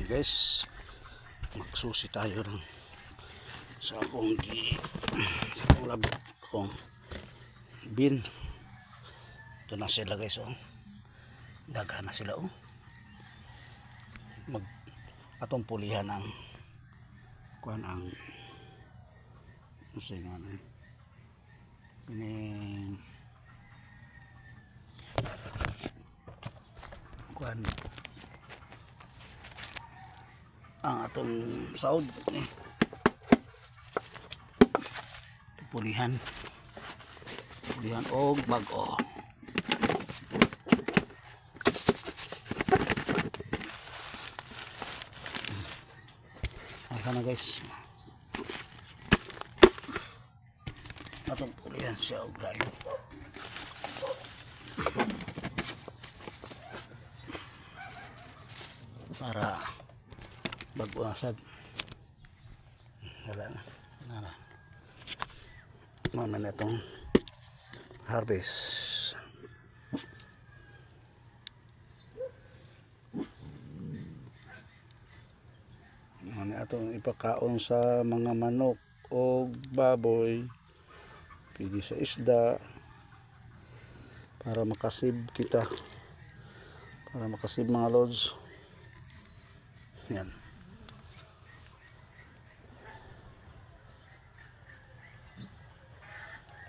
Guys, magsusi tayo ng sa akong ulab akong bin. Ito na sila guys, oh. Daga na sila, oh. Mag atong pulihan ang kuan ang kasi nga pining kuan ang atong saud pulihan og bag-o. Ayan na guys, atong pulihan siya og lain para bago asad. Wala na naman itong harvest. Ano itong ipakaon sa mga manok o baboy, pwede sa isda, para makasib kita, para makasib mga lods. Yan.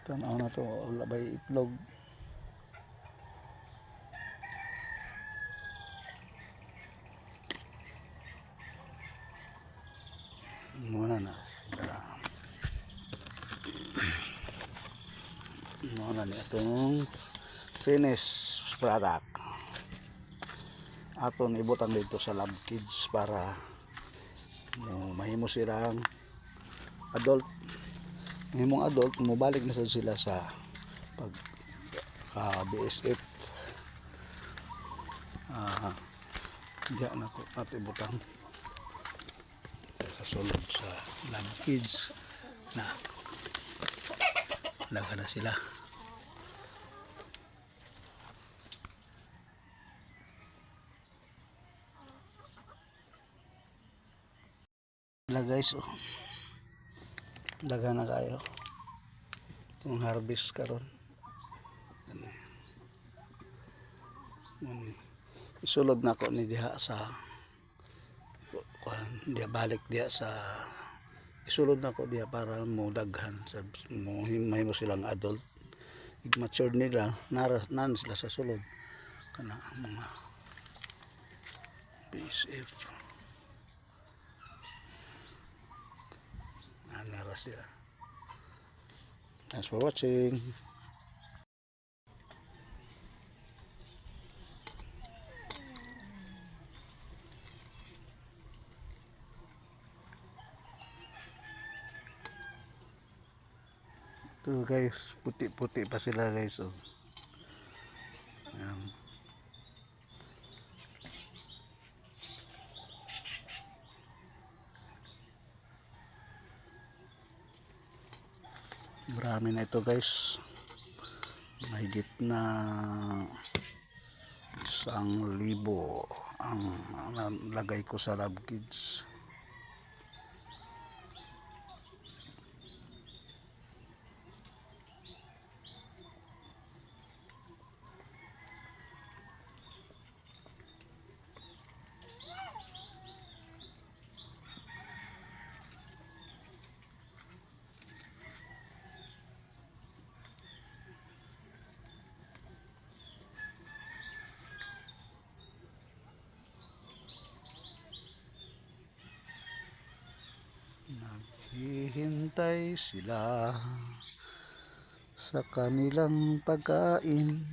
Tanaw na to, labay itlog. Muna na sila. Muna na itong finished product. Aton ibutang dito sa lab kids para mahimo silang adult. Mahimong adult, mubalik na sila sa pag BSF. Diyan na ko at ibutang sa sulod sa lab kids na laga na sila. Guys, oh, daga na kayo itong harvest karon. Isulod na ko ni diha sa diha, balik diha sa isulod na ko diha para mo daghan sa mahimo silang adult. Mature nila nan sila sa sulod kana mga BSF. Nara sila. Thanks for watching. Ito guys, puti-puti pa sila guys, oh. Ayan. Marami na ito guys, mahigit na 1,000 ang lagay ko sa lab kids. Naghihintay sila sa kanilang pagkain.